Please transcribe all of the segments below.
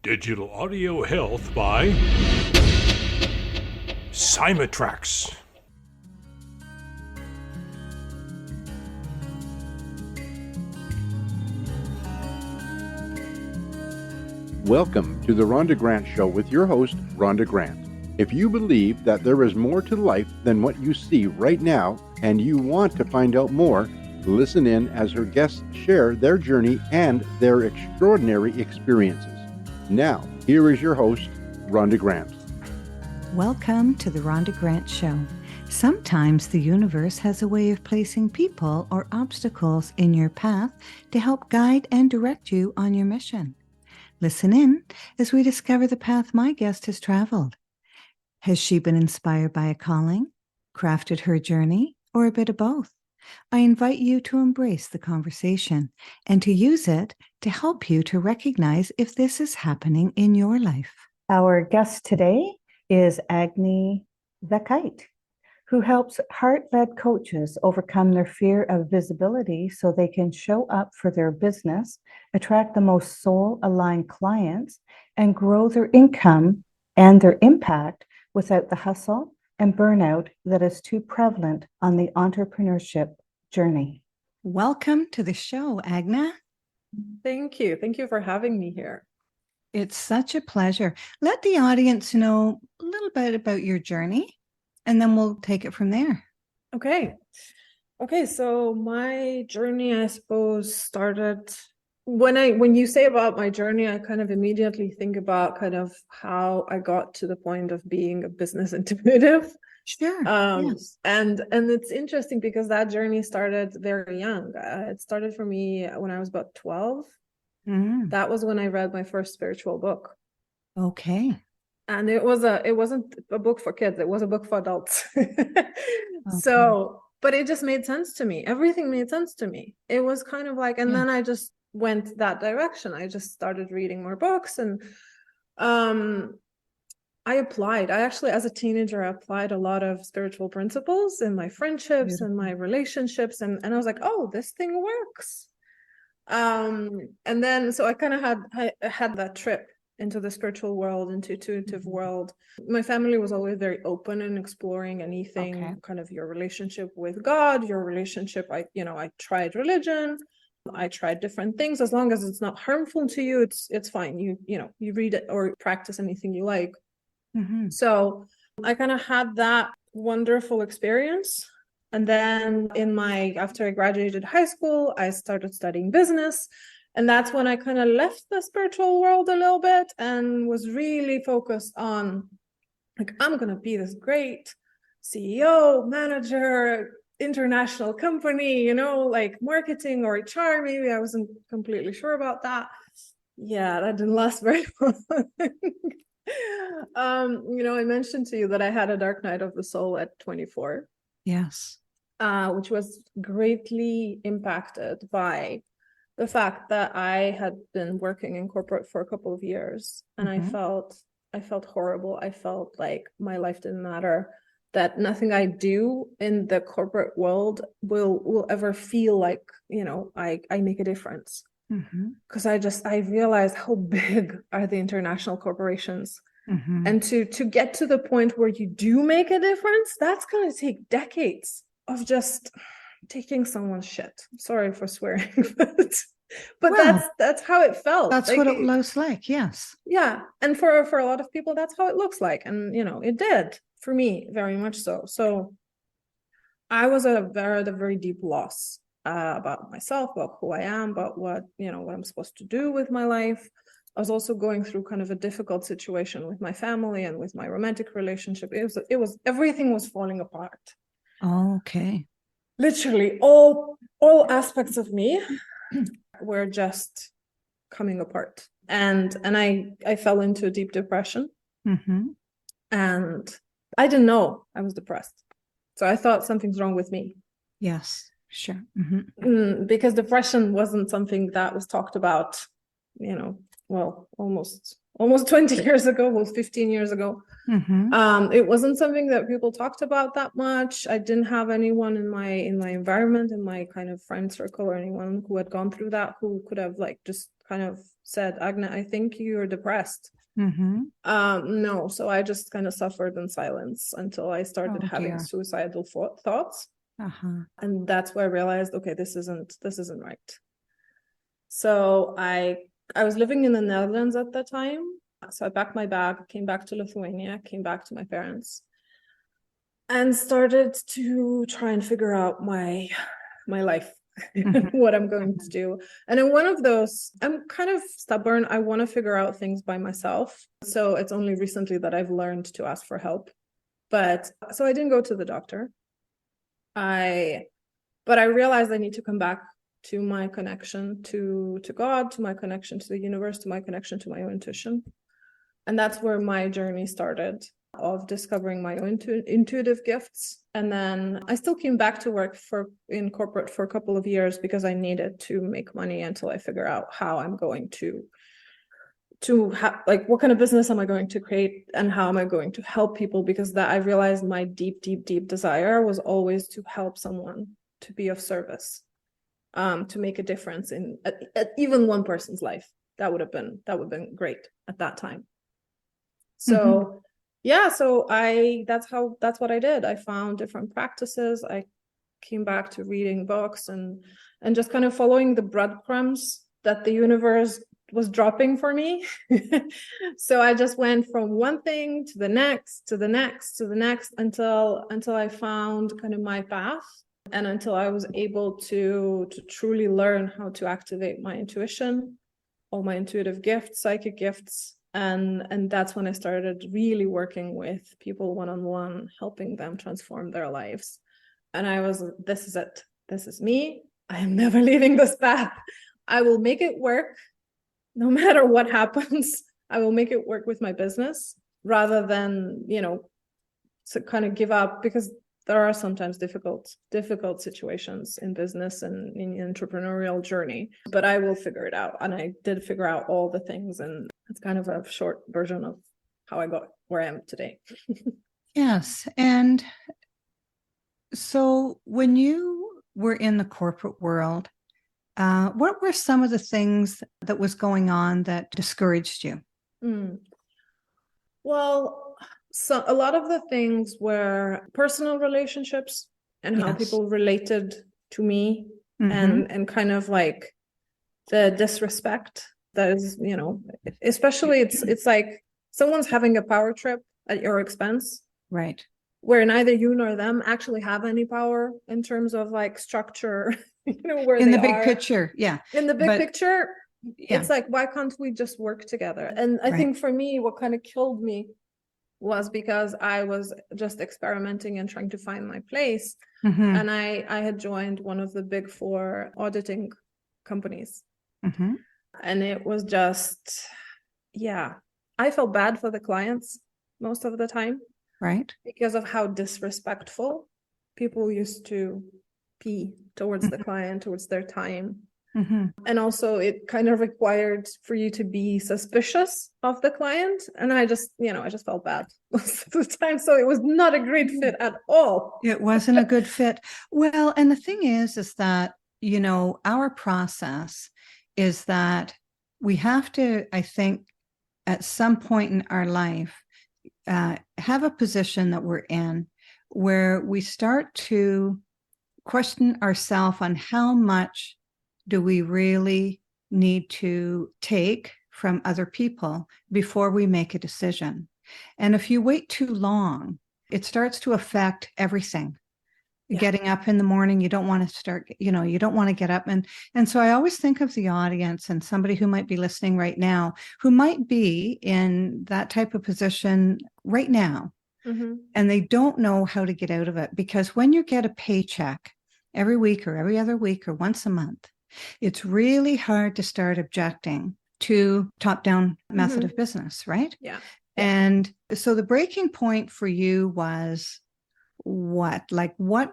Digital Audio Health by Simatrax. Welcome to the Rhonda Grant Show with your host, Rhonda Grant. If you believe that there is more to life than what you see right now and you want to find out more, listen in as her guests share their journey and their extraordinary experiences. Now, here is your host, Rhonda Grant. Welcome to the Rhonda Grant Show. Sometimes the universe has a way of placing people or obstacles in your path to help guide and direct you on your mission. Listen in as we discover the path my guest has traveled. Has she been inspired by a calling, crafted her journey, or a bit of both? I invite you to embrace the conversation and to use it to help you to recognize if this is happening in your life. Our guest today is Agne Veckyte, who helps heart-led coaches overcome their fear of visibility so they can show up for their business, attract the most soul-aligned clients, and grow their income and their impact without the hustle and burnout that is too prevalent on the entrepreneurship journey. Welcome to the show, Agne. Thank you. Thank you for having me here. It's such a pleasure. Let the audience know a little bit about your journey, and then we'll take it from there. Okay. So my journey, I suppose, started when you say about my journey, I kind of immediately think about kind of how I got to the point of being a business intuitive. Sure. Yes. And it's interesting because that journey started very young. It started for me when I was about 12. Mm. That was when I read my first spiritual book. Okay. And it wasn't a book for kids. It was a book for adults. Okay. So, but it just made sense to me. Everything made sense to me. It was kind of like, and then I just went that direction. I just started reading more books, and I applied. I actually, as a teenager, I applied a lot of spiritual principles in my friendships and my relationships. And I was like, oh, this thing works. And then, so I kind of had that trip into the spiritual world, into intuitive world. My family was always very open in exploring anything, kind of your relationship with God, your relationship. I tried religion. I tried different things. As long as it's not harmful to you, it's fine. You read it or practice anything you like. Mm-hmm. So I kind of had that wonderful experience. And then after I graduated high school, I started studying business. And that's when I kind of left the spiritual world a little bit and was really focused on, like, I'm going to be this great CEO, manager, international company, like marketing or HR. Maybe I wasn't completely sure about that. Yeah, that didn't last very long. I mentioned to you that I had a dark night of the soul at 24. Yes. Which was greatly impacted by the fact that I had been working in corporate for a couple of years, and I felt horrible. I felt like my life didn't matter, that nothing I do in the corporate world will ever feel like, I make a difference. Because I realized how big are the international corporations. And to get to the point where you do make a difference, that's going to take decades of just taking someone's shit. Sorry for swearing, but well, that's how it felt. That's like, what it looks like. Yes. Yeah. And for a lot of people, that's how it looks like. And, it did for me very much so. So I was at a very deep loss about myself, about who I am, about what I'm supposed to do with my life. I was also going through kind of a difficult situation with my family and with my romantic relationship. It was everything was falling apart. Oh, okay. Literally all aspects of me were just coming apart. And I fell into a deep depression. And I didn't know I was depressed. So I thought something's wrong with me. Yes, sure. Because depression wasn't something that was talked about, almost 20 years ago, was 15 years ago. It wasn't something that people talked about that much. I didn't have anyone in my environment, in my kind of friend circle, or anyone who had gone through that, who could have like just kind of said, Agne, I think you're depressed. Mm-hmm. No. So I just kind of suffered in silence until I started having suicidal thoughts. Uh-huh. And that's where I realized, okay, this isn't right. So I was living in the Netherlands at the time. So I packed my bag, came back to Lithuania, came back to my parents, and started to try and figure out my life, what I'm going to do. And in one of those, I'm kind of stubborn. I want to figure out things by myself. So it's only recently that I've learned to ask for help. But so I didn't go to the doctor. But I realized I need to come back to my connection to God, to my connection to the universe, to my connection to my own intuition. And that's where my journey started, of discovering my own intuitive gifts. And then I still came back to work in corporate for a couple of years because I needed to make money until I figure out how I'm going to what kind of business am I going to create and how am I going to help people, because that I realized my deep desire was always to help someone, to be of service, to make a difference in even one person's life. That would have been great at that time. So so that's what I did. I found different practices. I came back to reading books and just kind of following the breadcrumbs that the universe was dropping for me. So I just went from one thing to the next, to the next, to the next, until I found kind of my path, and until I was able to truly learn how to activate my intuition, all my intuitive gifts, psychic gifts. And that's when I started really working with people one-on-one, helping them transform their lives. And I was, this is it. This is me. I am never leaving this path. I will make it work no matter what happens. I will make it work with my business rather than, to kind of give up, because there are sometimes difficult situations in business and in the entrepreneurial journey, but I will figure it out. And I did figure out all the things, and it's kind of a short version of how I got where I am today. Yes. And so when you were in the corporate world, what were some of the things that was going on that discouraged you? Well, so a lot of the things were personal relationships and how people related to me, and kind of like the disrespect that is, especially it's like someone's having a power trip at your expense. Right. Where neither you nor them actually have any power in terms of like structure, where in they the big are. picture. Yeah. In the big picture, it's like, why can't we just work together? And I think for me, what kind of killed me was because I was just experimenting and trying to find my place. And I had joined one of the big 4 auditing companies. And it was just, I felt bad for the clients most of the time. Right. Because of how disrespectful people used to be towards the client, towards their time. And also it kind of required for you to be suspicious of the client. And I just felt bad most of the time. So it was not a great fit at all. It wasn't a good fit. Well, and the thing is that, our process is that we have to, I think, at some point in our life, have a position that we're in where we start to question ourselves on how much do we really need to take from other people before we make a decision. And if you wait too long, it starts to affect everything. Getting up in the morning, you don't want to start, you don't want to get up. And so I always think of the audience and somebody who might be listening right now, who might be in that type of position right now. And they don't know how to get out of it, because when you get a paycheck every week or every other week or once a month, it's really hard to start objecting to top-down method of business, right? Yeah. And so the breaking point for you was what? Like what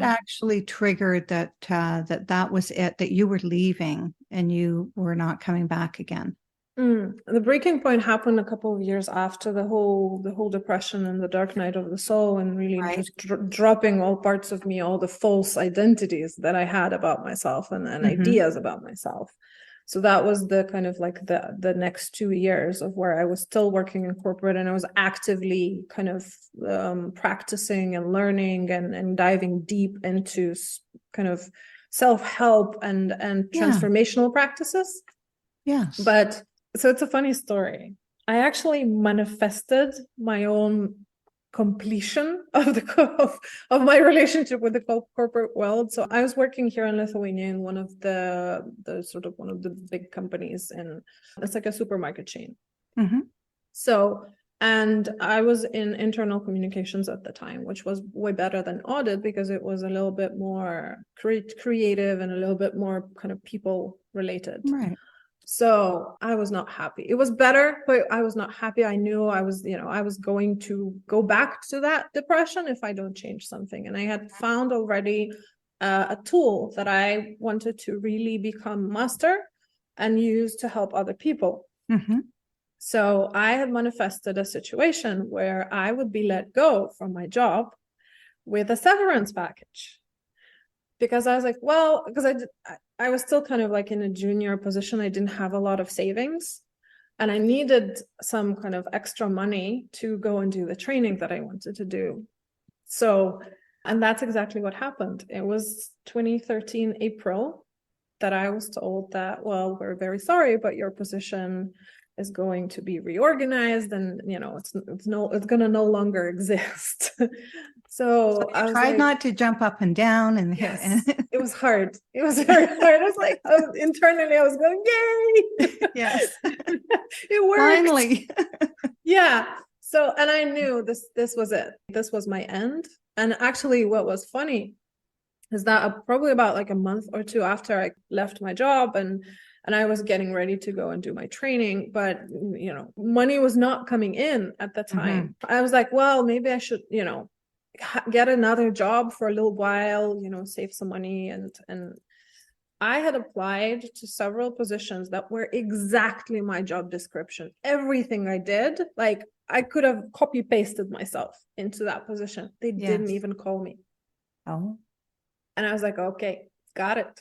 actually triggered that that was it, that you were leaving and you were not coming back again? The breaking point happened a couple of years after the whole depression and the dark night of the soul, and really just dropping all parts of me, all the false identities that I had about myself and ideas about myself. So that was the kind of like the next 2 years of where I was still working in corporate, and I was actively kind of practicing and learning and diving deep into kind of self-help and transformational practices. Yes. But so it's a funny story. I actually manifested my own completion of my relationship with the corporate world. So I was working here in Lithuania in one of the big companies, and it's like a supermarket chain. Mm-hmm. So, and I was in internal communications at the time, which was way better than audit because it was a little bit more creative and a little bit more kind of people related. Right. So I was not happy. It was better, but I was not happy. I knew I was going to go back to that depression if I don't change something. And I had found already a tool that I wanted to really become master and use to help other people. Mm-hmm. So I had manifested a situation where I would be let go from my job with a severance package. Because I was like, well, because I was still kind of like in a junior position. I didn't have a lot of savings, and I needed some kind of extra money to go and do the training that I wanted to do. So, and that's exactly what happened. It was 2013 April that I was told that, well, we're very sorry, but your position is going to be reorganized, and it's going to no longer exist. So I was tried like, not to jump up and down, and yes, it was hard. It was very hard. I was like, internally, I was going, yay! Yes, it worked. Finally. Yeah. So, and I knew this was it. This was my end. And actually, what was funny is that probably about like a month or two after I left my job and I was getting ready to go and do my training, but money was not coming in at the time. Mm-hmm. I was like, well, maybe I should, get another job for a little while, save some money. And I had applied to several positions that were exactly my job description. Everything I did, like I could have copy pasted myself into that position. They didn't even call me. Oh. And I was like, okay, got it.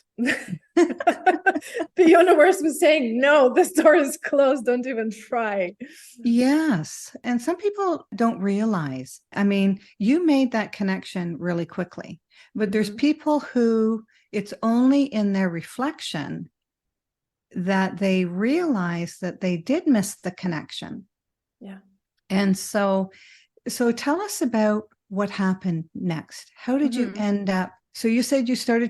The universe was saying, no, this door is closed. Don't even try. Yes. And some people don't realize, I mean, you made that connection really quickly, but there's people who it's only in their reflection that they realize that they did miss the connection. Yeah. And so tell us about what happened next. How did you end up? So you said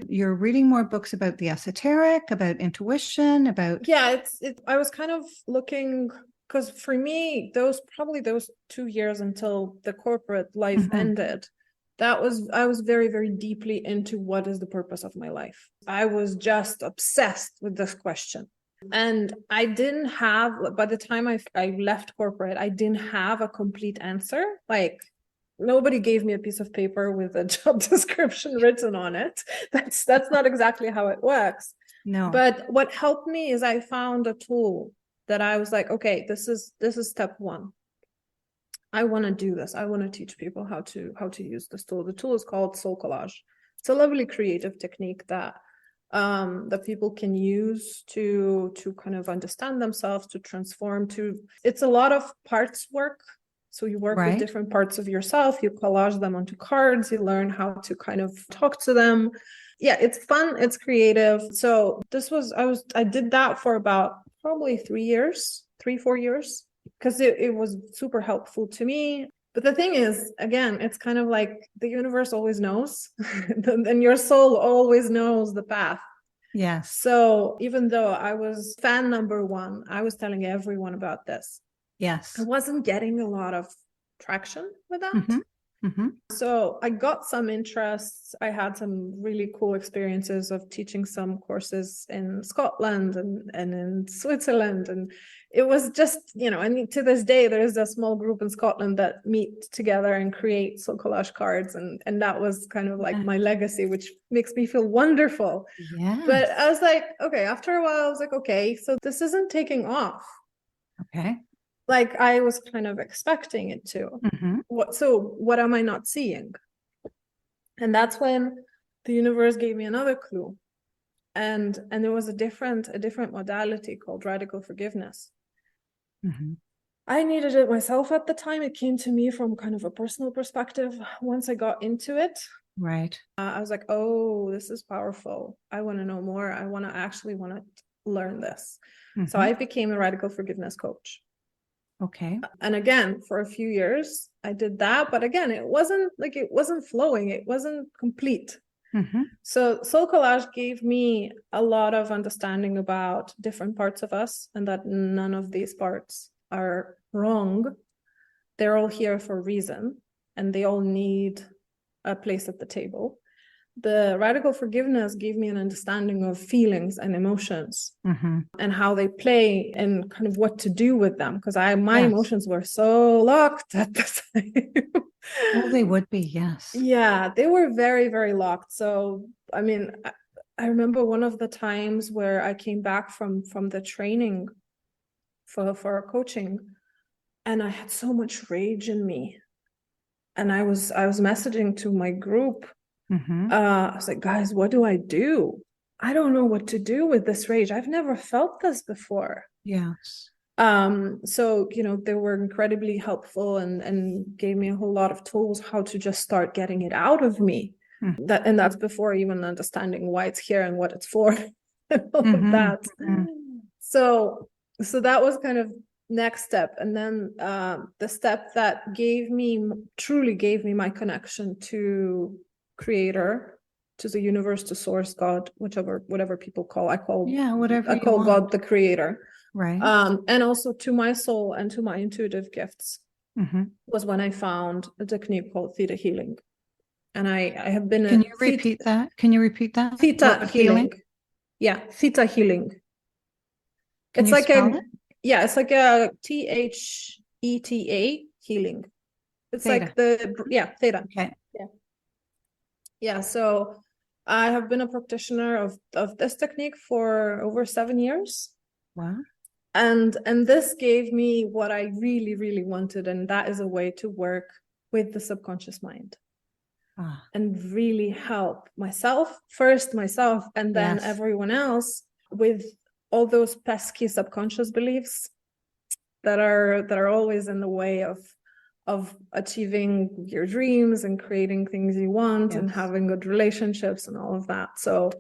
you're reading more books about the esoteric, about intuition, about... Yeah, I was kind of looking, because for me, those 2 years until the corporate life ended, I was very, very deeply into what is the purpose of my life. I was just obsessed with this question. And I didn't have, by the time I left corporate, I didn't have a complete answer. Like, nobody gave me a piece of paper with a job description written on it. That's not exactly how it works. No. But what helped me is I found a tool that I was like, okay, this is step one. I want to do this. I want to teach people how to use this tool. The tool is called soul collage. It's a lovely creative technique that people can use to kind of understand themselves, to transform. It's a lot of parts work. So you work with different parts of yourself, you collage them onto cards, you learn how to kind of talk to them. Yeah, it's fun, it's creative. So I did that for about probably 4 years, because it was super helpful to me. But the thing is, again, it's kind of like the universe always knows, and your soul always knows the path. Yes. So even though I was fan number one, I was telling everyone about this. Yes. I wasn't getting a lot of traction with that. So I got some interests. I had some really cool experiences of teaching some courses in Scotland and in Switzerland. And it was just, and to this day, there is a small group in Scotland that meet together and create soul collage cards. And that was kind of like my legacy, which makes me feel wonderful. Yeah. But I was like, okay, after a while, I was like, okay, so this isn't taking off. Okay. Like I was kind of expecting it to. What am I not seeing? And that's when the universe gave me another clue. And there was a different modality called radical forgiveness. Mm-hmm. I needed it myself at the time. It came to me from kind of a personal perspective. Once I got into it, Right. I was like, oh, this is powerful. I want to know more. I want to learn this. Mm-hmm. So I became a radical forgiveness coach. Okay. And again, for a few years, I did that. But again, it wasn't flowing. It wasn't complete. Mm-hmm. So Soul Collage gave me a lot of understanding about different parts of us, and that none of these parts are wrong. They're all here for a reason, and they all need a place at the table. The radical forgiveness gave me an understanding of feelings and emotions, Mm-hmm. and how they play and kind of what to do with them. Because my emotions were so locked at the time. Well, they would be, yes. Yeah, they were very, very locked. So, I mean, I remember one of the times where I came back from the training for coaching, and I had so much rage in me. And I was messaging to my group. Mm-hmm. I was like, guys, what do? I don't know what to do with this rage. I've never felt this before. Yes. So, they were incredibly helpful and gave me a whole lot of tools how to just start getting it out of me. Mm-hmm. That's before even understanding why it's here and what it's for and all Mm-hmm. of that. Mm-hmm. So that was kind of next step. And then the step that truly gave me my connection to Creator, to the universe, to Source, God, whatever people call. I call God the Creator. Right. And also to my soul and to my intuitive gifts, Mm-hmm. was when I found a technique called theta healing. And I have been Can you repeat that? Theta healing. Yeah, theta healing. Can it's you like spell it? Yeah, it's like a THETA healing. It's Theta. like theta. Okay. Yeah. So I have been a practitioner of this technique for over 7 years. Wow. And this gave me what I really, really wanted. And that is a way to work with the subconscious mind. And really help myself, and then everyone else with all those pesky subconscious beliefs that are always in the way of achieving your dreams and creating things you want and having good relationships and all of that. So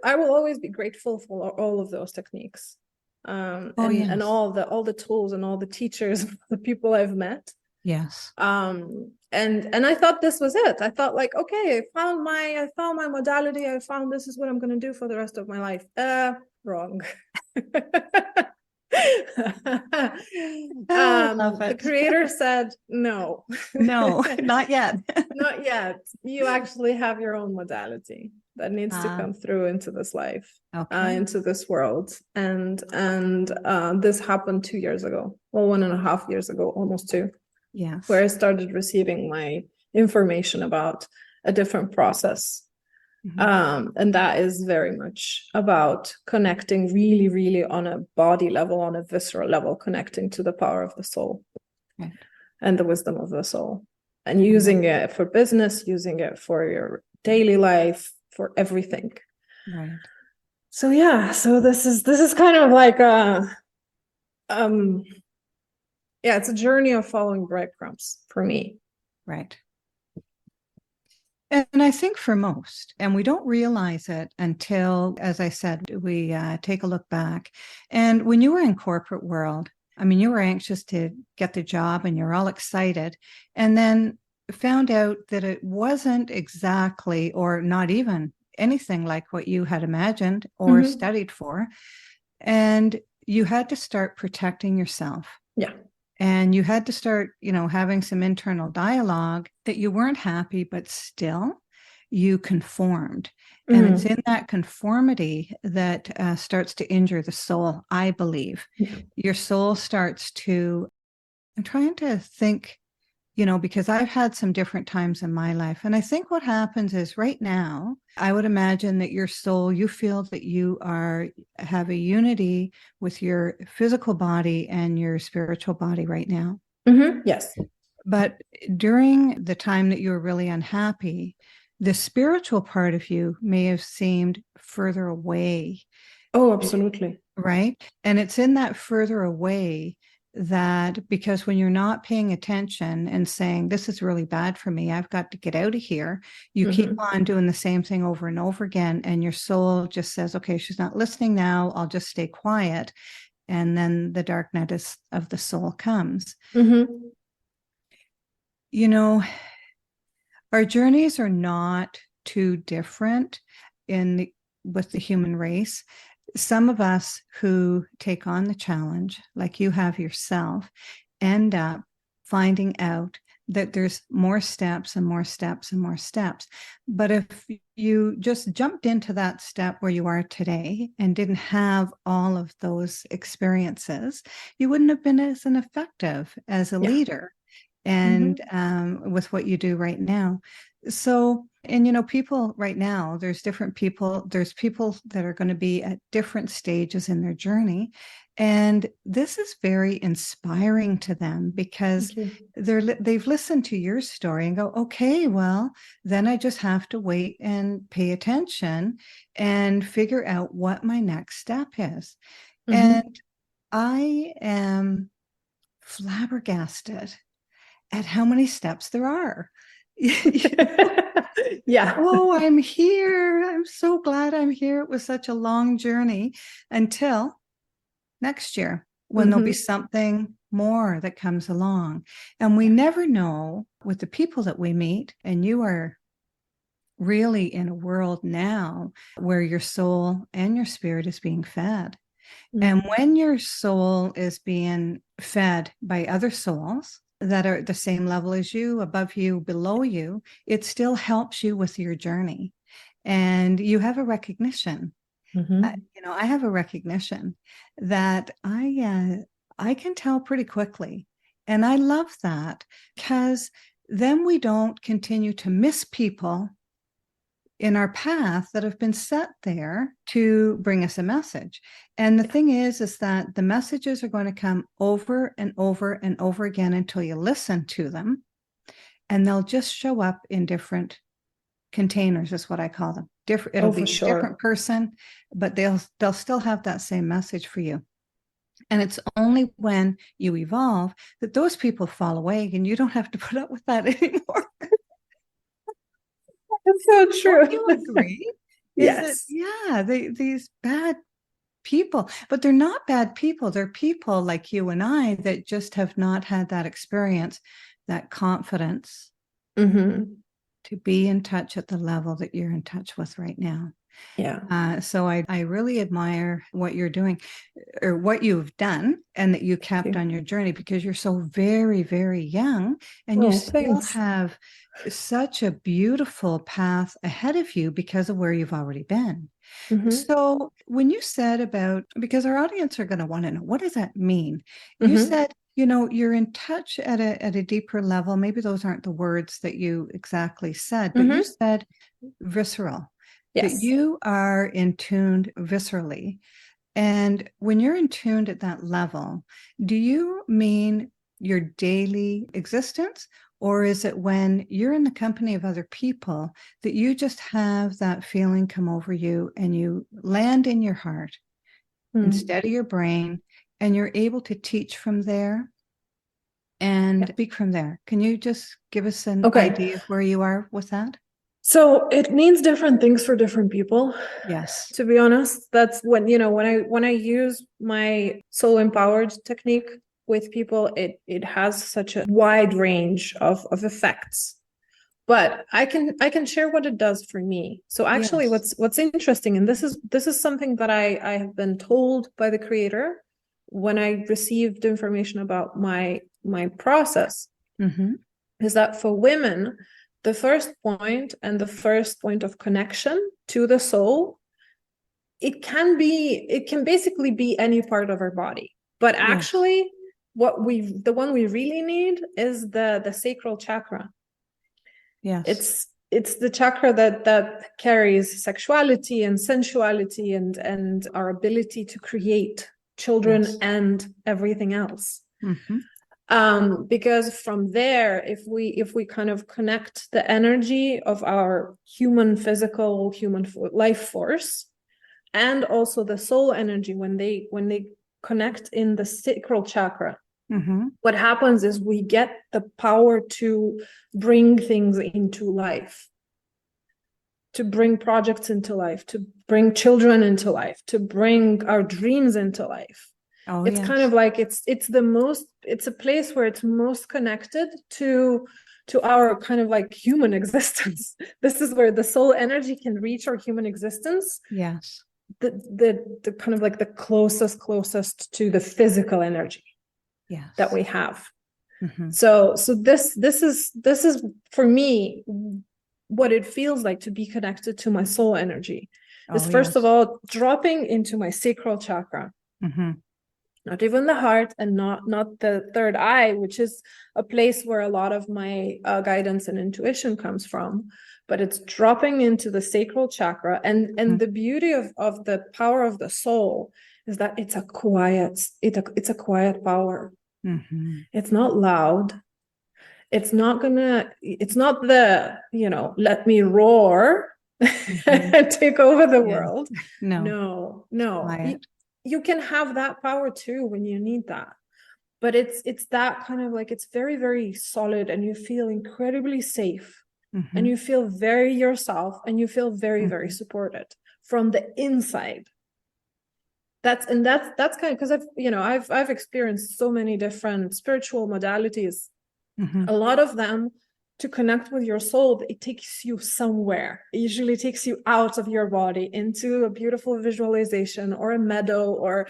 I will always be grateful for all of those techniques. And all the tools and all the teachers, the people I've met. Yes. And I thought this was it. I thought like, okay, I found my modality. I found this is what I'm going to do for the rest of my life. Wrong. The Creator said, no, not yet. Not yet. You actually have your own modality that needs to come through into this life, into this world. And this happened 2 years ago. Well, 1.5 years ago, almost 2. Yes. Where I started receiving my information about a different process. Mm-hmm. And that is very much about connecting really, really on a body level, on a visceral level, connecting to the power of the soul and the wisdom of the soul, and using it for business, using it for your daily life, for everything. Right. So this is kind of like it's a journey of following breadcrumbs for me. Right. And I think for most, and we don't realize it until, as I said, we take a look back. And when you were in corporate world, I mean, you were anxious to get the job and you're all excited, and then found out that it wasn't exactly, or not even anything like what you had imagined or studied for. And you had to start protecting yourself. Yeah. And you had to start, having some internal dialogue that you weren't happy, but still you conformed. And it's in that conformity that starts to injure the soul, I believe. Yeah. Your soul starts to, I'm trying to think, because I've had some different times in my life. And I think what happens is right now, I would imagine that your soul, you feel that you have a unity with your physical body and your spiritual body right now. Mm-hmm. Yes. But during the time that you were really unhappy, the spiritual part of you may have seemed further away. Oh, absolutely. Right. And it's in that further away that, because when you're not paying attention and saying, this is really bad for me, I've got to get out of here, you keep on doing the same thing over and over again. And your soul just says, okay, she's not listening now, I'll just stay quiet. And then the dark night of the soul comes. You know, our journeys are not too different with the human race. Some of us who take on the challenge, like you have yourself, end up finding out that there's more steps and more steps and more steps. But if you just jumped into that step where you are today and didn't have all of those experiences, you wouldn't have been as effective as a leader and with what you do right now. So, and you know, people right now, there's people that are going to be at different stages in their journey. And this is very inspiring to them because they've listened to your story and go, okay, well, then I just have to wait and pay attention and figure out what my next step is. And I am flabbergasted at how many steps there are. Oh, I'm here. I'm so glad I'm here. It was such a long journey until next year when there'll be something more that comes along. And we never know with the people that we meet. And you are really in a world now where your soul and your spirit is being fed. And when your soul is being fed by other souls that are at the same level as you, above you, below you, it still helps you with your journey. And you have a recognition. I have a recognition that I can tell pretty quickly. And I love that because then we don't continue to miss people in our path that have been set there to bring us a message. And the thing is that the messages are going to come over and over and over again until you listen to them. And they'll just show up in different containers, is what I call them. It'll be a different person, but they'll still have that same message for you. And it's only when you evolve that those people fall away and you don't have to put up with that anymore. It's so true. Don't you agree? Yes. These bad people, but they're not bad people. They're people like you and I that just have not had that experience, that confidence to be in touch at the level that you're in touch with right now. So I really admire what you're doing or what you've done and that you kept on your journey because you're so very, very young and you still have such a beautiful path ahead of you because of where you've already been. So when you said because our audience are going to want to know, what does that mean? You said, you're in touch at a deeper level. Maybe those aren't the words that you exactly said, but you said visceral. That you are in tuned viscerally. And when you're in tuned at that level, do you mean your daily existence? Or is it when you're in the company of other people that you just have that feeling come over you and you land in your heart instead of your brain and you're able to teach from there and speak from there? Can you just give us an idea of where you are with that? So it means different things for different people. Yes. To be honest, that's when I use my soul empowered technique with people, it has such a wide range of effects. But I can share what it does for me. So actually what's interesting, and this is something that I have been told by the creator when I received information about my process, is that for women, the first point and the first point of connection to the soul, it can basically be any part of our body. But actually, the one we really need is the sacral chakra. Yes. It's the chakra that carries sexuality and sensuality and our ability to create children and everything else. Because from there, if we kind of connect the energy of our human life force and also the soul energy, when they connect in the sacral chakra, what happens is we get the power to bring things into life, to bring projects into life, to bring children into life, to bring our dreams into life. Oh, it's yes. kind of like it's a place where it's most connected to our kind of like human existence. This is where the soul energy can reach our human existence. Yes. The kind of like the closest to the physical energy, Yes, that we have. So this is for me what it feels like to be connected to my soul energy. Is first of all dropping into my sacral chakra. Not even the heart, and not the third eye, which is a place where a lot of my guidance and intuition comes from, but it's dropping into the sacral chakra. And the beauty of the power of the soul is that it's a quiet power. It's not loud. It's not the, let me roar and take over the world. No. Quiet. You can have that power too when you need that, but it's that kind of like, it's very, very solid, and you feel incredibly safe, and you feel very yourself, and you feel very, very supported from the inside. That's kind of, because I've experienced so many different spiritual modalities. A lot of them, to connect with your soul, it takes you somewhere. It usually takes you out of your body into a beautiful visualization or a meadow or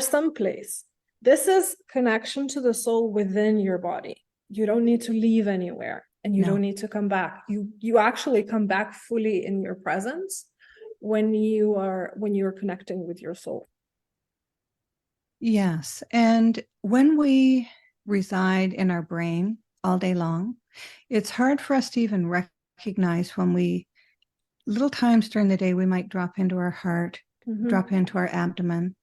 someplace. This is connection to the soul within your body. You don't need to leave anywhere, and you don't need to come back. You actually come back fully in your presence when you're connecting with your soul. Yes. And when we reside in our brain all day long, it's hard for us to even recognize when little times during the day, we might drop into our heart, drop into our abdomen,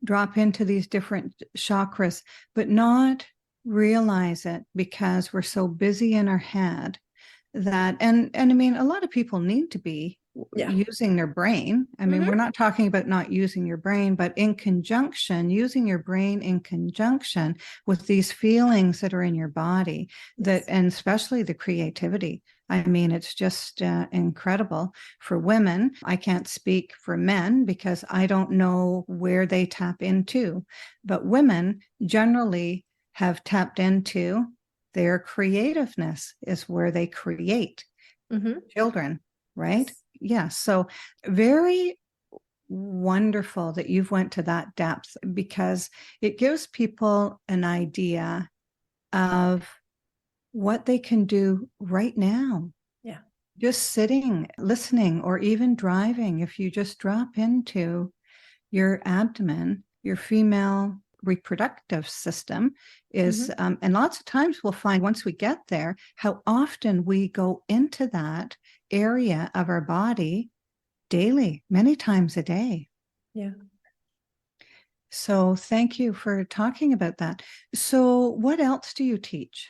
drop into these different chakras, but not realize it because we're so busy in our head that, and I mean, a lot of people need to be using their brain. I mean, we're not talking about not using your brain, but using your brain in conjunction with these feelings that are in your body, and especially the creativity. I mean, it's just incredible for women. I can't speak for men because I don't know where they tap into, but women generally have tapped into their creativeness, is where they create children, right? Yes. So very wonderful that you've went to that depth, because it gives people an idea of what they can do right now. Yeah. Just sitting, listening, or even driving. If you just drop into your abdomen, your female reproductive system is, and lots of times we'll find once we get there, how often we go into that area of our body daily, many times a day. Yeah. So thank you for talking about that. So what else do you teach?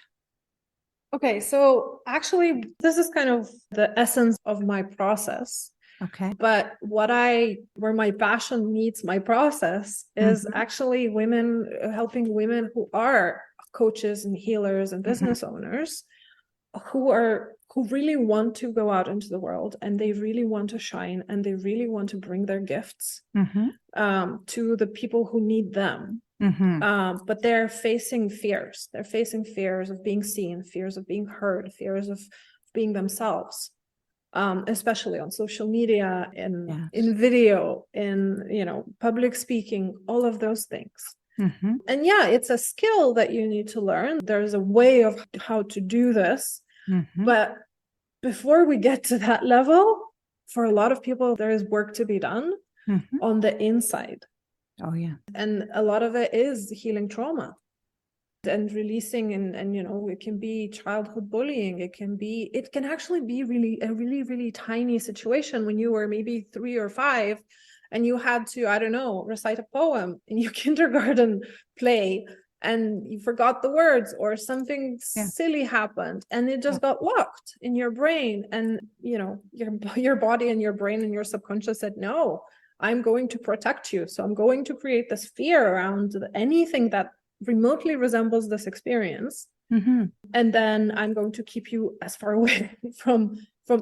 Okay, so actually, this is kind of the essence of my process. Okay. But where my passion meets my process is actually helping women who are coaches and healers and business owners who really want to go out into the world, and they really want to shine, and they really want to bring their gifts to the people who need them. But they're facing fears. They're facing fears of being seen, fears of being heard, fears of being themselves. Especially on social media, in video, in public speaking, all of those things. And it's a skill that you need to learn. There's a way of how to do this, but before we get to that level, for a lot of people, there is work to be done on the inside. Oh yeah. And a lot of it is healing trauma and releasing, and it can be childhood bullying. It can actually be a really, really tiny situation when you were maybe 3 or 5 and you had to, I don't know, recite a poem in your kindergarten play, and you forgot the words, or something Yeah. silly happened and it just got locked in your brain, and your body and your brain and your subconscious said, no, I'm going to protect you, so I'm going to create this fear around anything that remotely resembles this experience. And then I'm going to keep you as far away from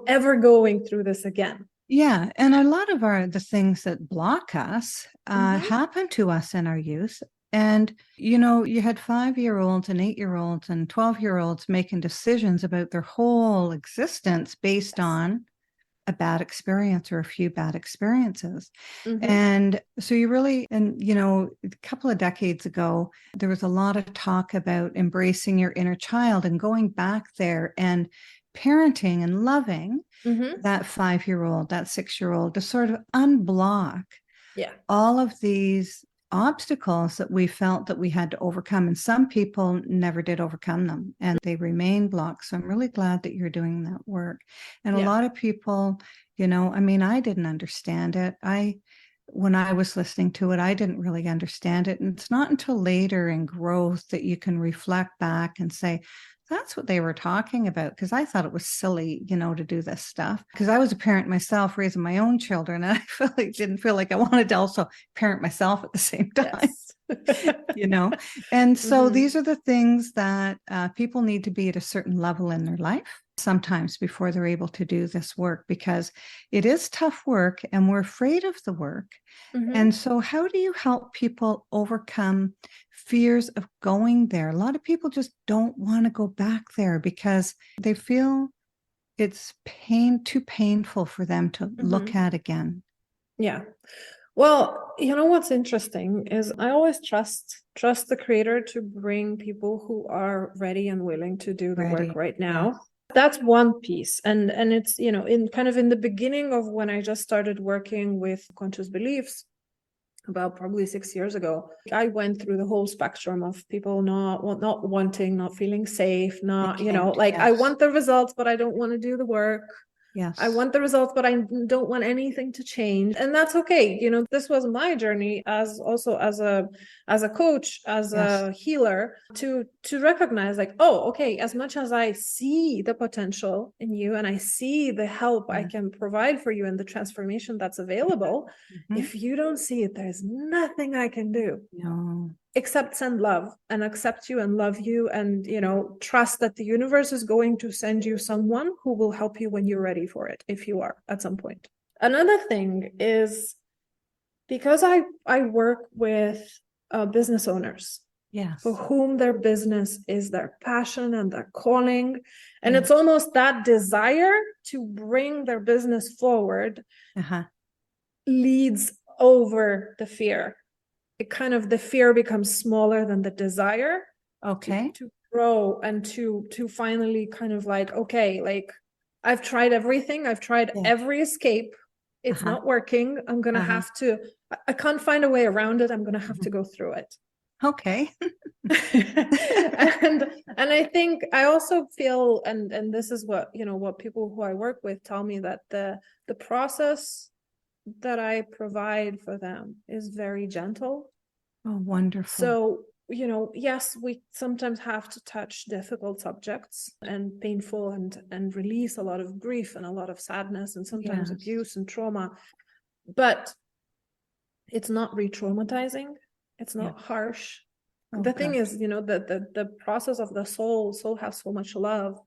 ever going through this again. Yeah. And a lot of the things that block us happen to us in our youth. And, you had 5-year-olds and 8-year-olds and 12-year-olds making decisions about their whole existence based on a bad experience or a few bad experiences. And so a couple of decades ago, there was a lot of talk about embracing your inner child and going back there and parenting and loving that 5-year-old, that 6-year-old, to sort of unblock all of these obstacles that we felt that we had to overcome. And some people never did overcome them and they remain blocked. So I'm really glad that you're doing that work. And a lot of people, I didn't understand it. When I was listening to it, I didn't really understand it. And it's not until later in growth that you can reflect back and say, that's what they were talking about, because I thought it was silly, to do this stuff. Because I was a parent myself, raising my own children, and I didn't feel like I wanted to also parent myself at the same time. Yes. And so these are the things that people need to be at a certain level in their life sometimes before they're able to do this work, because it is tough work and we're afraid of the work. And so how do you help people overcome fears of going there? A lot of people just don't want to go back there because they feel it's too painful for them to look at again. Yeah. Well, what's interesting is I always trust the creator to bring people who are ready and willing to do the work right now. Yes. That's one piece. And it's, in the beginning of when I just started working with conscious beliefs, about probably 6 years ago, I went through the whole spectrum of people not wanting, not feeling safe, I want the results, but I don't want to do the work. Yes. I want the results, but I don't want anything to change. And that's okay. This was my journey as a coach, as a healer, to recognize okay, as much as I see the potential in you and I see the help I can provide for you and the transformation that's available, if you don't see it, there's nothing I can do. No. Except send love and accept you and love you and, trust that the universe is going to send you someone who will help you when you're ready for it, if you are at some point. Another thing is, because I work with business owners for whom their business is their passion and their calling. And it's almost that desire to bring their business forward leads over the fear. The fear becomes smaller than the desire to grow and to finally I've tried everything. I've tried every escape. It's not working. I'm going to have to, I can't find a way around it. I'm going to have to go through it. Okay. and I think I also feel, and this is what, what people who I work with tell me, that the process that I provide for them is very gentle. Oh, wonderful. So, yes, we sometimes have to touch difficult subjects and painful and release a lot of grief and a lot of sadness and sometimes abuse and trauma, but it's not re-traumatizing. It's not harsh. The thing is, the process of the soul has so much love.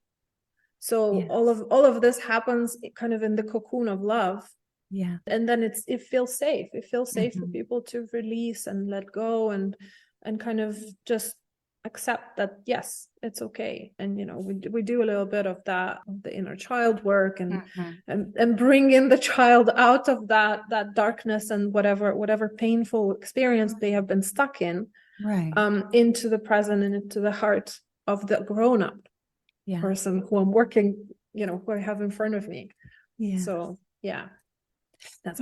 So all of this happens kind of in the cocoon of love. Yeah. And then it feels safe. It feels safe for people to release and let go and kind of just accept that, yes, it's okay. And, we do a little bit of that, of the inner child work and bring in the child out of that darkness and whatever painful experience they have been stuck in, into the present and into the heart of the grown-up person who I'm working, who I have in front of me. Yeah. So, yeah. It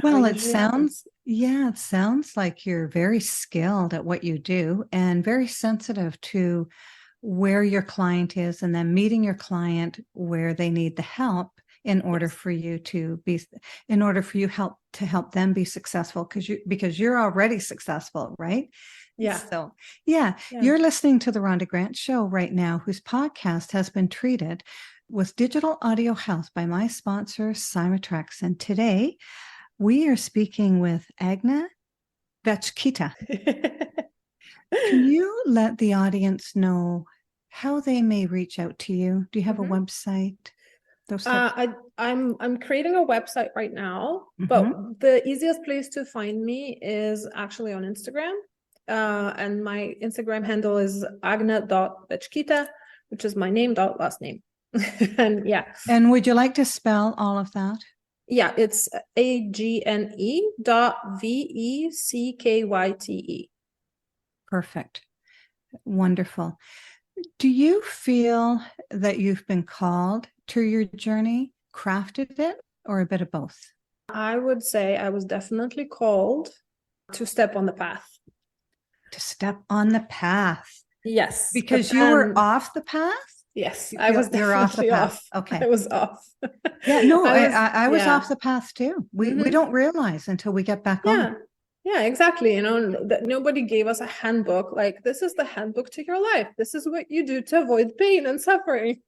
sounds like you're very skilled at what you do and very sensitive to where your client is, and then meeting your client where they need the help in order for you to help them be successful, because you're already successful, right? Yeah. So, yeah, you're listening to the Rhonda Grant Show right now, whose podcast has been treated with digital audio health by my sponsor, Cymatrax. And today we are speaking with Agne Veckyte. Can you let the audience know how they may reach out to you? Do you have a website? I'm creating a website right now, but the easiest place to find me is actually on Instagram. And my Instagram handle is agne.veckyte, which is my name dot last name. And yeah. And would you like to spell all of that? Yeah, it's Agne.Veckyte. Perfect. Wonderful. Do you feel that you've been called to your journey, crafted it, or a bit of both? I would say I was definitely called to step on the path. To step on the path. Yes. Because you were off the path? Yes, I was definitely off the path. Okay. I was off. Yeah, no, I was off the path too. We don't realize until we get back on. Yeah, exactly. That nobody gave us a handbook. Like, this is the handbook to your life. This is what you do to avoid pain and suffering.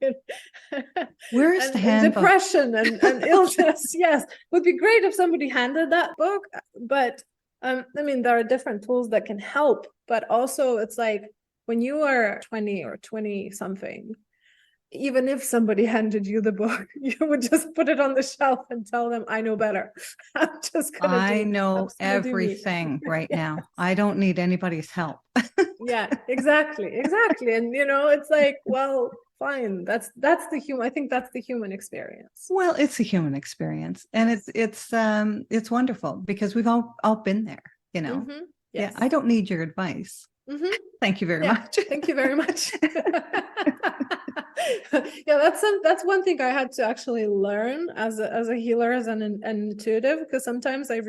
Where is the handbook? Depression and illness. Yes, would be great if somebody handed that book. But I mean, there are different tools that can help. But also, it's like when you are 20 or 20 something, even if somebody handed you the book, you would just put it on the shelf and tell them, I know better. I know everything right now. I don't need anybody's help. Yeah, exactly. And it's like, well, fine. That's the human. I think that's the human experience. Well, it's a human experience, and it's wonderful because we've all been there. Yes. Yeah, I don't need your advice. Thank you very much. Thank you very much. Yeah, that's one thing I had to actually learn as a healer, as an intuitive, because sometimes I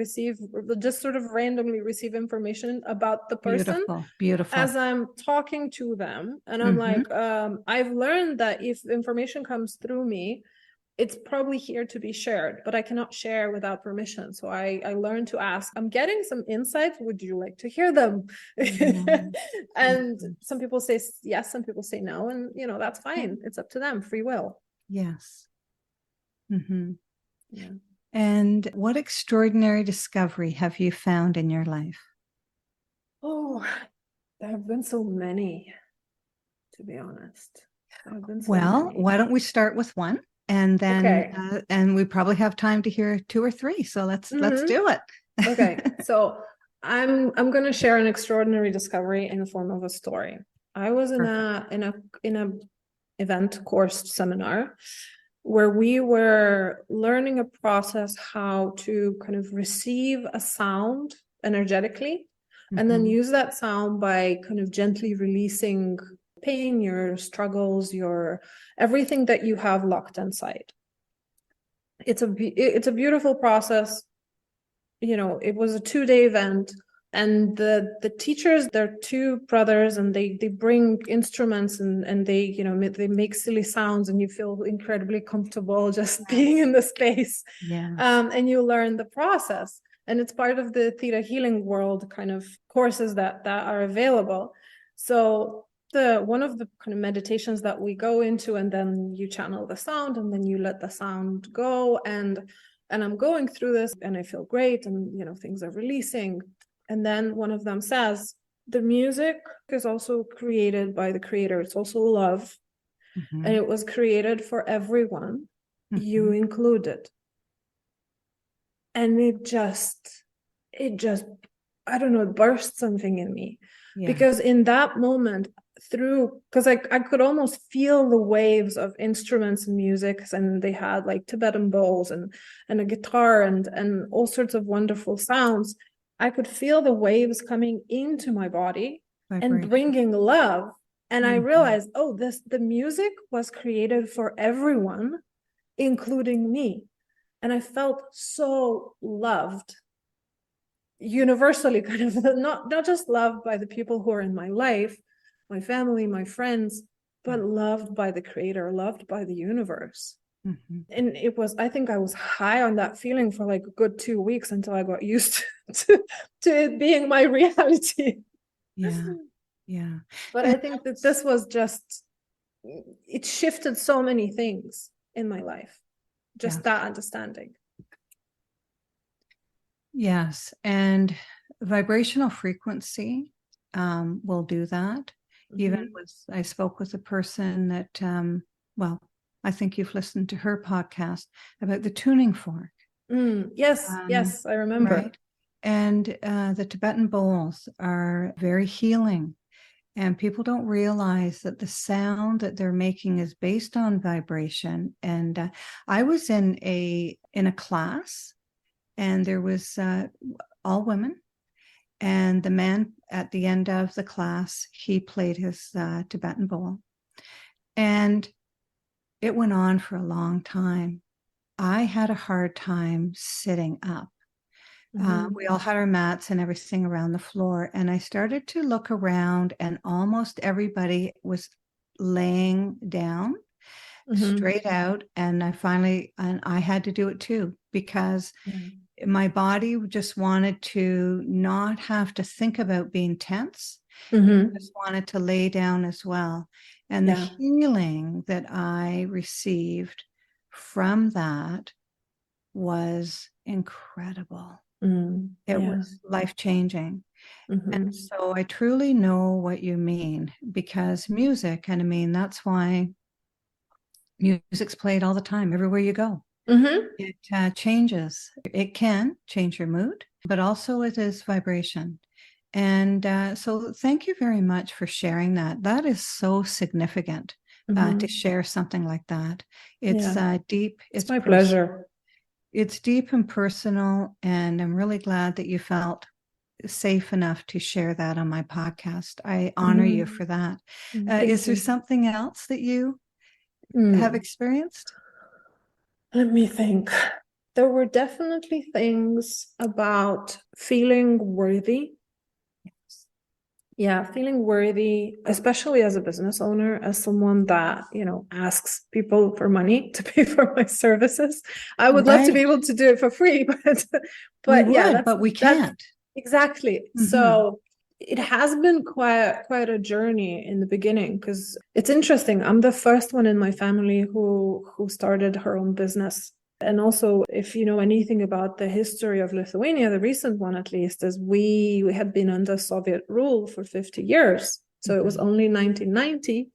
just sort of randomly receive information about the person. Beautiful. As I'm talking to them, and I'm like, I've learned that if information comes through me, it's probably here to be shared, but I cannot share without permission. So I learned to ask, I'm getting some insights. Would you like to hear them? And some people say yes, some people say no. And, that's fine. It's up to them, free will. Yes. Yeah. And what extraordinary discovery have you found in your life? Oh, there have been so many, to be honest. Why don't we start with one? And then, and we probably have time to hear two or three. So let's do it. Okay. So I'm going to share an extraordinary discovery in the form of a story. I was in a event course seminar where we were learning a process how to kind of receive a sound energetically and then use that sound by kind of gently releasing pain, your struggles, your everything that you have locked inside. It's a beautiful process. It was a 2-day event, and the teachers, they're two brothers, and they bring instruments and they they make silly sounds, and you feel incredibly comfortable just being in the space. And you learn the process, and it's part of the theta healing world kind of courses that are available. So one of the kind of meditations that we go into, and then you channel the sound, and then you let the sound go, and I'm going through this, and I feel great, and things are releasing. And then one of them says, the music is also created by the creator. It's also love, and it was created for everyone, you included. And it just I don't know, it burst something in me. Because in that moment, because I could almost feel the waves of instruments and music, and they had like Tibetan bowls and a guitar and all sorts of wonderful sounds. I could feel the waves coming into my body and bringing love. And I realized, the music was created for everyone, including me. And I felt so loved. Universally, kind of not just loved by the people who are in my life, my family, my friends, but loved by the creator, loved by the universe. And I think I was high on that feeling for like a good 2 weeks until I got used to it being my reality. Yeah. But I think that this was just, it shifted so many things in my life, just that understanding. Yes. And vibrational frequency will do that. Even with, I spoke with a person that, well, I think you've listened to her podcast about the tuning fork. Yes, I remember. Right. And the Tibetan bowls are very healing. And people don't realize that the sound that they're making is based on vibration. And I was in a class, and there was all women. And the man at the end of the class, he played his Tibetan bowl. And it went on for a long time. I had a hard time sitting up. We all had our mats and everything around the floor. And I started to look around, and almost everybody was laying down straight out. And I had to do it too, because my body just wanted to not have to think about being tense. I just wanted to lay down as well. And the healing that I received from that was incredible. It was life-changing. And so I truly know what you mean, because music, and I mean, that's why music's played all the time, everywhere you go. It changes. It can change your mood, but also it is vibration. And so thank you very much for sharing that. That is so significant to share something like that. It's deep. It's my pleasure. It's deep and personal, and I'm really glad that you felt safe enough to share that on my podcast. I honor you for that. Is there something else that you have experienced? Let me think. There were definitely things about feeling worthy. Yeah, feeling worthy, especially as a business owner, as someone that, asks people for money to pay for my services. I would love to be able to do it for free, but we can't. Exactly. So it has been quite a journey in the beginning, because it's interesting. I'm the first one in my family who started her own business. And also, if you know anything about the history of Lithuania, the recent one at least, is we had been under Soviet rule for 50 years. So it was only 1990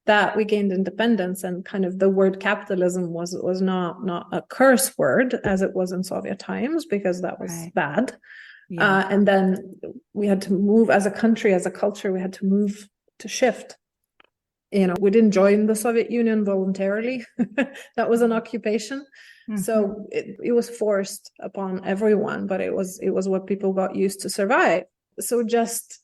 that we gained independence, and kind of the word capitalism was not a curse word as it was in Soviet times, because that was bad. And then we had to move as a country, as a culture, we had to move to shift. We didn't join the Soviet Union voluntarily. That was an occupation. So it was forced upon everyone, but it was what people got used to survive. So just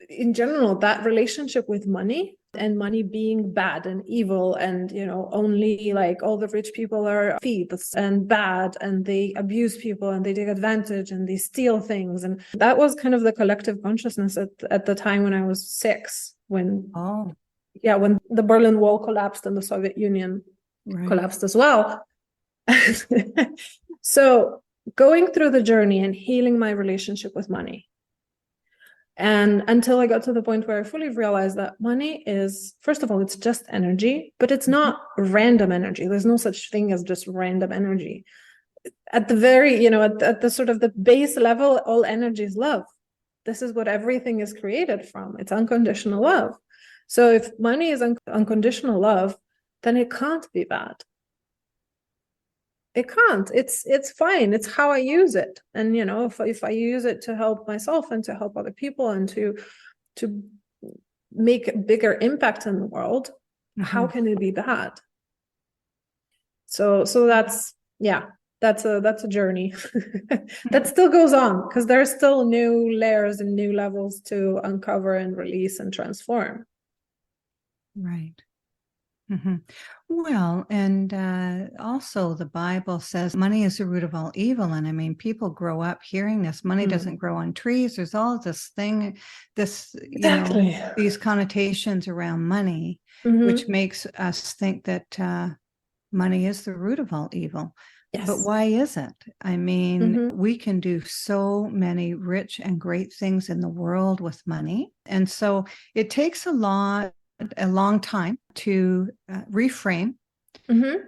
in general, that relationship with money, and money being bad and evil, and only like all the rich people are thieves and bad, and they abuse people and they take advantage and they steal things. And that was kind of the collective consciousness at the time when I was 6, when the Berlin Wall collapsed and the Soviet Union collapsed as well. So going through the journey and healing my relationship with money, and until I got to the point where I fully realized that money is, first of all, it's just energy, but it's not random energy. There's no such thing as just random energy. At the very, at the sort of the base level, all energy is love. This is what everything is created from. It's unconditional love. So if money is unconditional love, then it can't be bad. It can't. It's fine. It's how I use it. And if I use it to help myself and to help other people and to make a bigger impact in the world, how can it be bad? So that's a journey that still goes on, because there are still new layers and new levels to uncover and release and transform. Right. Well, and also the Bible says money is the root of all evil. And I mean, people grow up hearing this. Money doesn't grow on trees. There's all this thing, these connotations around money, which makes us think that money is the root of all evil. Yes. But why is it? I mean, Mhm. we can do so many rich and great things in the world with money. And so it takes a long time to reframe Mhm.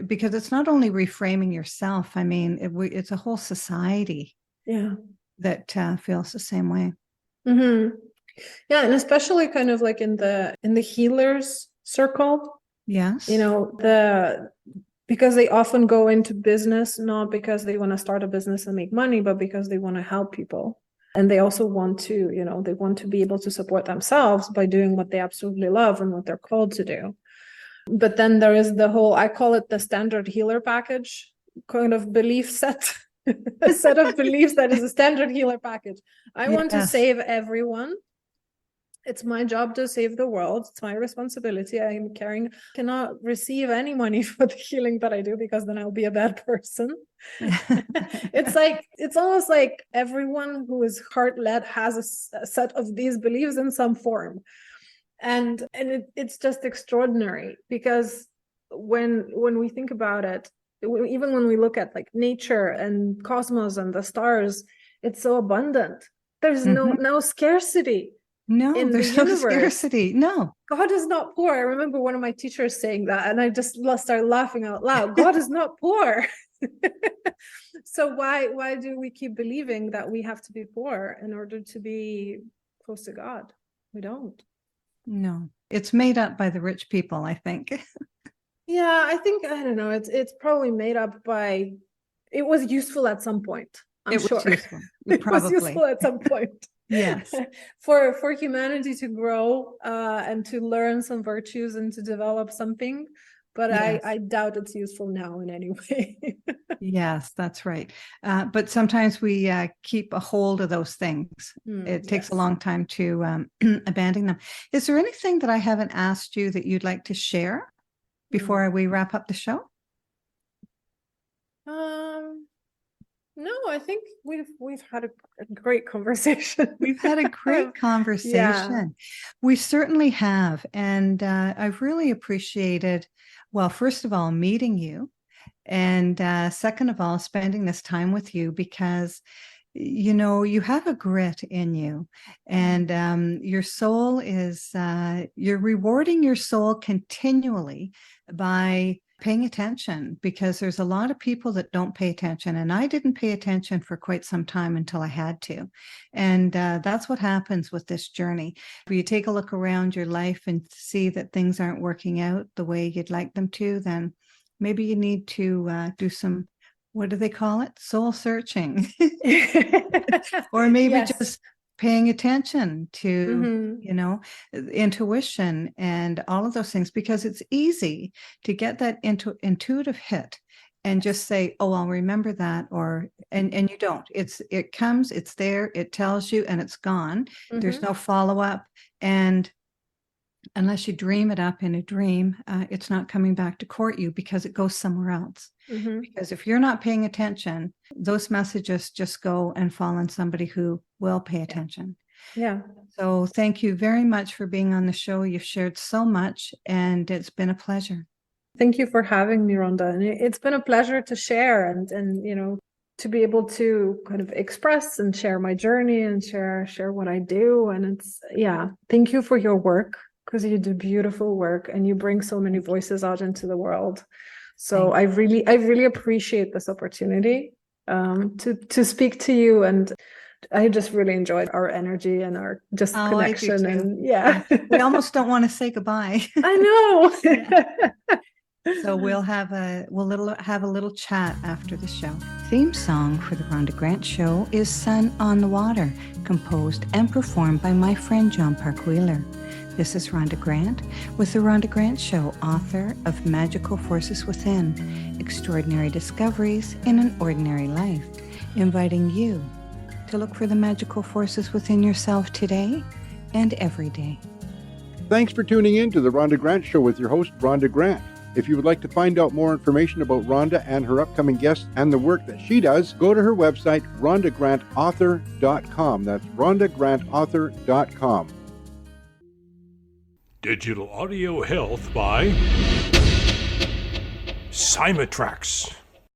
because it's not only reframing yourself. I mean, it's a whole society Yeah. that feels the same way. Mhm. Yeah, and especially kind of like in the healers circle, Yes. you know, because they often go into business not because they want to start a business and make money, but because they want to help people. And they also want to, you know, they want to be able to support themselves by doing what they absolutely love and what they're called to do. But then there is the whole, I call it the standard healer package kind of belief set, a set of beliefs that is a standard healer package. I want to Yes. save everyone. It's my job to save the world. It's my responsibility. I'm cannot receive any money for the healing that I do because then I'll be a bad person. It's almost like everyone who is heart-led has a set of these beliefs in some form. And it's just extraordinary because when we think about it, even when we look at like nature and cosmos and the stars, it's so abundant. There's no scarcity. No, In there's the no universe. scarcity. No. God is not poor. I remember one of my teachers saying that, and I just started laughing out loud. God is not poor. So why do we keep believing that we have to be poor in order to be close to God? We don't. No. It's made up by the rich people, I think. Yeah, I don't know. It's probably made up by. It was useful at some point. I'm sure. Useful. It Probably. was useful at some point. Yes. For humanity to grow and to learn some virtues and to develop something, but yes. I doubt it's useful now in any way. Yes, that's right. But sometimes we keep a hold of those things. It takes a long time to abandon them. Is there anything that I haven't asked you that you'd like to share before we wrap up the show? No, I think we've had a great conversation. We've had a great conversation. Yeah. We certainly have. And I've really appreciated, well, first of all, meeting you. And second of all, spending this time with you because, you know, you have a grit in you and your soul is, you're rewarding your soul continually by paying attention because there's a lot of people that don't pay attention. And I didn't pay attention for quite some time until I had to. And that's what happens with this journey. If you take a look around your life and see that things aren't working out the way you'd like them to, then maybe you need to do some, what do they call it? Soul searching. Or maybe just paying attention to, you know, intuition and all of those things, because it's easy to get that intuitive hit and just say, oh, I'll remember that. And you don't. It comes, it's there, it tells you, and it's gone. There's no follow-up. And unless you dream it up in a dream, it's not coming back to court you because it goes somewhere else. Because if you're not paying attention, those messages just go and fall on somebody who will pay attention. Yeah. So thank you very much for being on the show. You've shared so much and it's been a pleasure. Thank you for having me, Rhonda. And it's been a pleasure to share and you know, to be able to kind of express and share my journey and share what I do. And thank you for your work, because you do beautiful work and you bring so many voices out into the world. So I really appreciate this opportunity to speak to you, and I just really enjoyed our energy and our just connection. And we almost don't want to say goodbye. I know. So we'll have a little chat after the show. Theme song for the Rhonda Grant Show is "Sun on the Water," composed and performed by my friend John Park Wheeler. This is Rhonda Grant with the Rhonda Grant Show, author of Magical Forces Within, Extraordinary Discoveries in an Ordinary Life, inviting you to look for the magical forces within yourself today and every day. Thanks for tuning in to the Rhonda Grant Show with your host, Rhonda Grant. If you would like to find out more information about Rhonda and her upcoming guests and the work that she does, go to her website, rhondagrantauthor.com. That's rhondagrantauthor.com. Digital Audio Health by Simatrax.